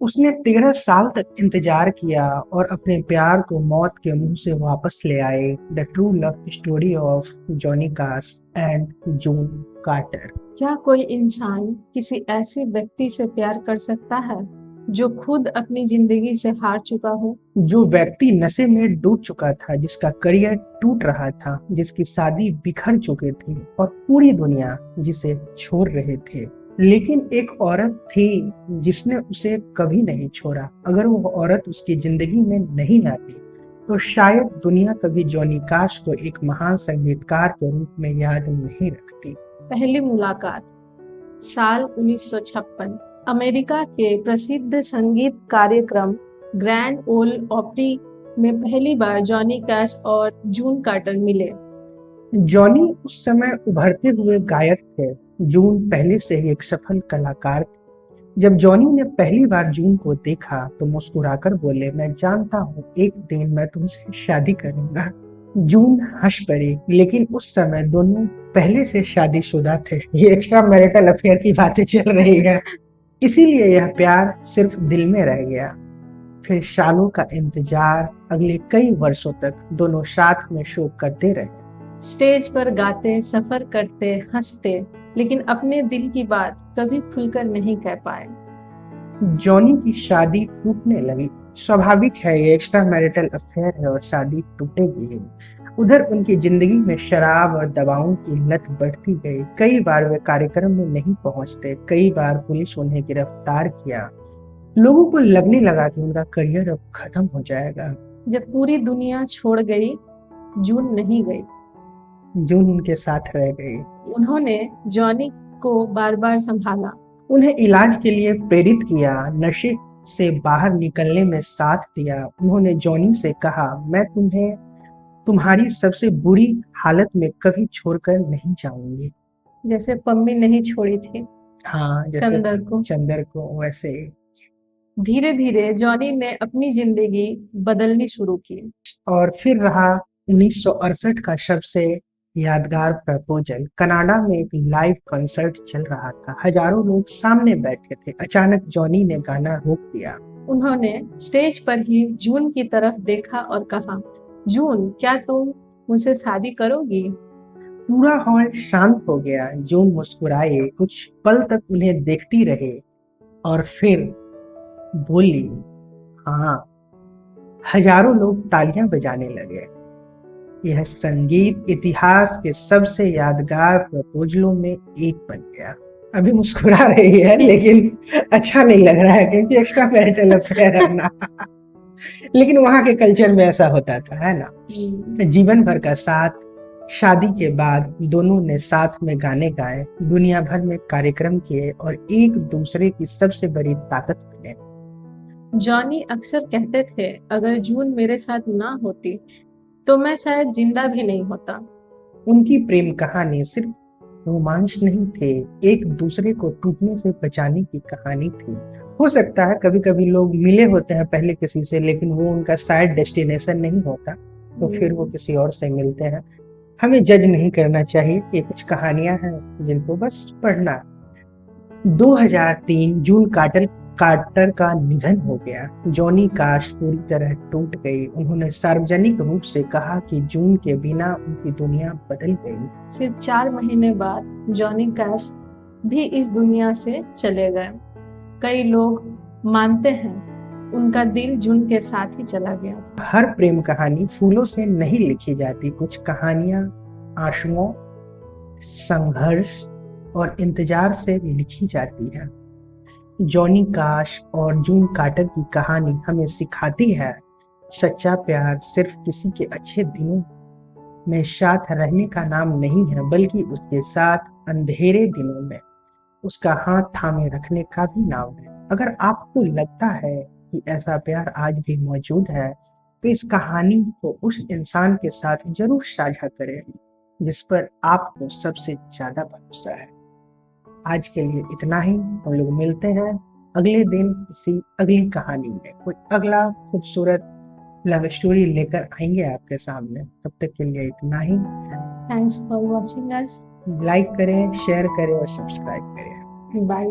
उसने 13 साल तक इंतजार किया और अपने प्यार को मौत के मुंह से वापस ले आए। The true love story of Johnny काश एंड जून कार्टर। क्या कोई इंसान किसी ऐसे व्यक्ति से प्यार कर सकता है जो खुद अपनी जिंदगी से हार चुका हो? जो व्यक्ति नशे में डूब चुका था, जिसका करियर टूट रहा था, जिसकी शादी बिखर चुके थे और पूरी दुनिया जिसे छोड़ रहे थे, लेकिन एक औरत थी जिसने उसे कभी नहीं छोड़ा। अगर वो औरत उसकी जिंदगी में नहीं आती तो शायद दुनिया कभी जॉनी काश को एक महान संगीतकार के रूप में याद नहीं रखती। पहली मुलाकात साल 1956 अमेरिका के प्रसिद्ध संगीत कार्यक्रम ग्रैंड ओल ऑप्री में पहली बार जॉनी कैश और जून कार्टर मिले। जॉनी उस समय उभरते हुए गायक थे। जून पहले से ही एक सफल कलाकार थे। जब जॉनी ने पहली बार जून को देखा तो मुस्कुराकर बोले, मैं जानता हूँ एक दिन मैं तुमसे शादी करूंगा। जून हंस पड़ी, लेकिन उस समय दोनों पहले से शादीशुदा थे। ये एक्स्ट्रा मैरिटल अफेयर की बातें चल रही है, इसीलिए यह प्यार सिर्फ दिल में रह गया। फिर सालों का इंतजार, अगले कई वर्षों तक दोनों साथ में शो करते रहे। स्टेज पर गाते, सफर करते, हंसते, लेकिन अपने दिल की बात कभी खुलकर नहीं कह पाए। जॉनी की शादी टूटने लगी। स्वाभाविक है, ये एक्स्ट्रा मैरिटल अफेयर है और शादी टूटेगी ही। उधर उनकी जिंदगी में शराब और दवाओं की लत बढ़ती गई। कई बार वे कार्यक्रम में नहीं पहुंचते, कई बार पुलिस उन्हें गिरफ्तार किया। लोगों को लगने लगा कि उनका करियर अब खत्म हो जाएगा। जब पूरी दुनिया छोड़ गई, जून नहीं गई। जून उनके साथ रह गई। उन्होंने जॉनी को बार बार संभाला, उन्हें इलाज के लिए प्रेरित किया, नशे से बाहर निकलने में साथ दिया। उन्होंने जॉनी से कहा, मैं तुम्हें तुम्हारी सबसे बुरी हालत में कभी छोड़कर नहीं जाऊंगी। जैसे पम्मी नहीं छोड़ी थी हाँ, जैसे चंदर को वैसे ही। धीरे धीरे जॉनी ने अपनी जिंदगी बदलनी शुरू की। और फिर रहा 1968 का सबसे यादगार प्रपोजल। कनाडा में एक लाइव कंसर्ट चल रहा था, हजारों लोग सामने बैठे थे। अचानक जॉनी ने गाना रोक दिया। उन्होंने स्टेज पर ही जून की तरफ देखा और कहा, जून, क्या तुम मुझसे शादी करोगी? पूरा हॉल शांत हो गया। जून मुस्कुराए, कुछ पल तक उन्हें देखती रहे और फिर बोली, हाँ। हजारों लोग तालियां बजाने लगे। यह संगीत इतिहास के सबसे यादगार प्रपोजलों में एक बन गया। अभी मुस्कुरा रही है, लेकिन अच्छा नहीं लग रहा है क्योंकि एक्स्ट्रा मैरिटल अफेयर है ना। लेकिन वहां के कल्चर में ऐसा होता था, है ना। जीवन भर का साथ। शादी के बाद दोनों ने साथ में गाने गाए, दुनिया भर में कार्यक्रम किए और एक दूसरे की सबसे बड़ी ताकत बने। जॉनी अक्सर कहते थे, अगर जून मेरे साथ ना होती तो मैं शायद जिंदा भी नहीं होता। उनकी प्रेम कहानी सिर्फ रोमांस नहीं थे, एक दूसरे को टूटने से बचाने की कहानी थी। हो सकता है कभी कभी लोग मिले होते हैं पहले किसी से, लेकिन वो उनका शायद डेस्टिनेशन नहीं होता, तो फिर वो किसी और से मिलते हैं। हमें जज नहीं करना चाहिए, ये कुछ कहानियां हैं जिनको बस पढ़ना। 2003 जून कार्टर कार्टर का निधन हो गया। जॉनी काश पूरी तरह टूट गई। उन्होंने सार्वजनिक रूप से कहा कि जून के बिना उनकी दुनिया बदल गई। सिर्फ 4 महीने बाद जॉनी कैश भी इस दुनिया से चले गए। कई लोग मानते हैं उनका दिल जून के साथ ही चला गया था। हर प्रेम कहानी फूलों से नहीं लिखी जाती, कुछ कहानियां आंसुओं, संघर्ष और इंतजार से लिखी जाती है। जॉनी काश और जून कार्टर की कहानी हमें सिखाती है, सच्चा प्यार सिर्फ किसी के अच्छे दिनों में साथ रहने का नाम नहीं है, बल्कि उसके साथ अंधेरे दिनों में उसका हाथ थामे रखने का भी नाम है। अगर आपको लगता है कि ऐसा प्यार आज भी मौजूद है, तो इस कहानी को उस इंसान के साथ जरूर साझा करें जिस पर आपको सबसे ज्यादा भरोसा है। आज के लिए इतना ही। हम लोग मिलते हैं अगले दिन किसी अगली कहानी में, कोई अगला खूबसूरत लव स्टोरी लेकर आएंगे आपके सामने। तब तक के लिए इतना ही। Thanks for watching us. Like करें, शेयर करें और सब्सक्राइब करें। बाय।